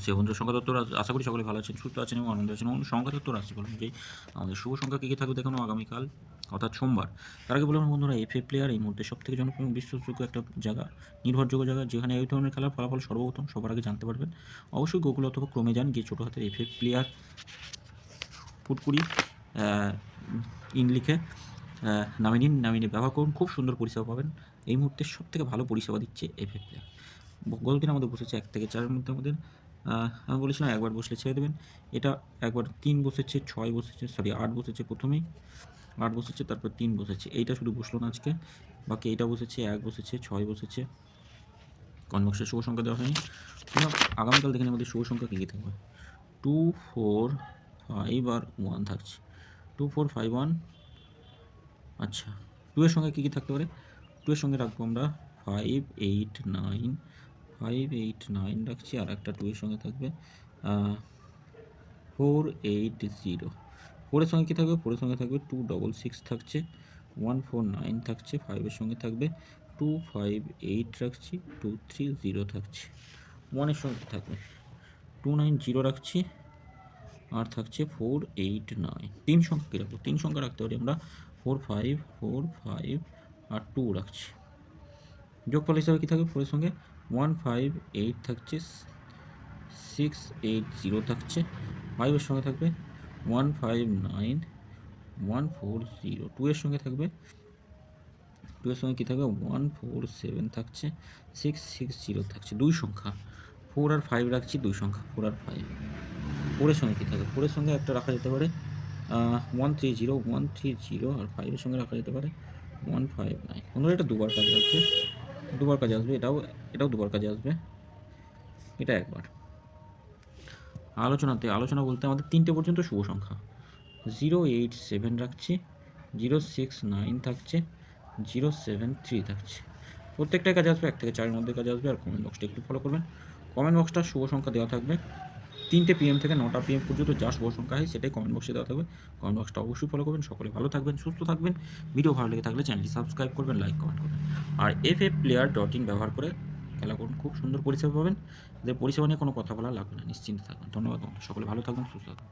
নমস্কার বন্ধুরা, সংখ্যা তত্ত্ব আশা করি সকলে ভালো আছেন, সুস্থ আছেন এবং আনন্দ আছেন। এবং সংখ্যা তত্ত্ব রাশিফল অনুযায়ী আমাদের শুভ সংখ্যা কী কী থাকবে দেখানো আগামীকাল অর্থাৎ সোমবার। তার আগে বললাম বন্ধুরা, এফএ প্লেয়ার এই মুহূর্তে সবথেকে জনপ্রিয় বিশ্বাসযোগ্য একটা জায়গা, নির্ভরযোগ্য জায়গা, যেখানে এই ধরনের খেলার ফলাফল সর্বপ্রথম সবার আগে জানতে পারবেন। অবশ্যই গুগল অথবা ক্রমে যান, গিয়ে ছোটো হাতের এফএ প্লেয়ার ফুটকুড়ি ইন লিখে নামিয়ে ব্যবহার করুন, খুব সুন্দর পরিষেবা পাবেন। এই মুহূর্তে সবথেকে ভালো পরিষেবা দিচ্ছে এফএ প্লেয়ার। গতদিন আমাদের বসেছে 1 থেকে 4-এর মধ্যে আমাদের আমি বলেছিলাম একবার বসলে ছেড়ে দেবেন। এটা একবার 3 বসেছে, 6 বসেছে, 8 বসেছে, প্রথমেই 8 বসেছে, তারপর 3 বসেছে। এইটা শুধু বসলো না আজকে, বাকি এইটা বসেছে, 1 বসেছে, 6 বসেছে। কমেন্ট বক্সে শুভ সংখ্যা দেওয়া হয়নি। আগামীকাল দেখেন আমাদের শুভ সংখ্যা কী কী থাকবে। 2, 4, 5 আর 1 থাকছে। 2, 4, 5, 1। আচ্ছা, 2 এর সঙ্গে কী কী থাকতে পারে? 2 এর সঙ্গে রাখবো আমরা 5, 8, 9। 5, 8, 9 রাখছি। আর একটা 2 এর সঙ্গে থাকবে 4, 8, 0। 4 এর সঙ্গে কী থাকবে? 4 এর সঙ্গে থাকবে 2, 6, 6 থাকছে। 1, 4, 9 থাকছে। 5 এর সঙ্গে থাকবে 2, 5, 8 রাখছি। 2, 3, 0 থাকছে। 1 এর সঙ্গে থাকবে 2, 9, 0 রাখছি। আর থাকছে 4, 8, 9। 3 সংখ্যা কী রাখবো? 3 সংখ্যা রাখতে পারি আমরা 4, 5, 4, 5 আর 2 রাখছি। যোগফল হিসাবে কী থাকবে? 4 এর সঙ্গে 1, 5, 8 থাকছে। 6, 8, 0 থাকছে। 5 এর সঙ্গে থাকবে 1, 5, 9, 1, 4, 0। 2 এর সঙ্গে থাকবে 2 এর সঙ্গে কী থাকবে? 1, 4, 7 থাকছে। 6, 6, 0 থাকছে। 2 সংখ্যা 4 আর 5 রাখছি। 2 সংখ্যা 4 আর 5। 4 এর সঙ্গে কী থাকবে? 4 এর সঙ্গে একটা রাখা যেতে পারে 1, 3, 0, 1, 3, 0। আর 5 এর সঙ্গে রাখা যেতে পারে 1, 5, 9। বন্ধুরা, এটা দুবার কাজে আসবে, দুবার কাজে আসবে। এটাও দুবার কাজে আসবে, এটা একবার। আলোচনা বলতে আমাদের 3টে পর্যন্ত শুভ সংখ্যা 0, 8, 7 রাখছি। 0, 6, 9 থাকছে। 0, 7, 3 থাকছে। প্রত্যেকটাই কাজে আসবে, 1 থেকে 4-এর মধ্যে কাজে আসবে। আর কমেন্ট বক্সটা একটু ফলো করবেন। কমেন্ট বক্সটা শুভ সংখ্যা দেওয়া থাকবে। 3টে PM থেকে 9টা PM পর্যন্ত যা শুভ সংখ্যা হয় সেটাই কমেন্ট বক্সে দেওয়া থাকবে। কমেন্ট বক্সটা অবশ্যই ফলো করবেন। সকলে ভালো থাকবেন, সুস্থ থাকবেন। ভিডিও ভালো লেগে থাকলে চ্যানেলটি সাবস্ক্রাইব করবেন, লাইক কমেন্ট করবেন। আর FAPlayer.in ব্যবহার করে খেলা করুন, খুব সুন্দর পরিষেবা পাবেন। এদের পরিষেবা নিয়ে কোনো কথা বলা লাগবে না, নিশ্চিন্তে থাকবেন। ধন্যবাদ বন্ধু, সকলে ভালো থাকবেন, সুস্থ থাকবেন।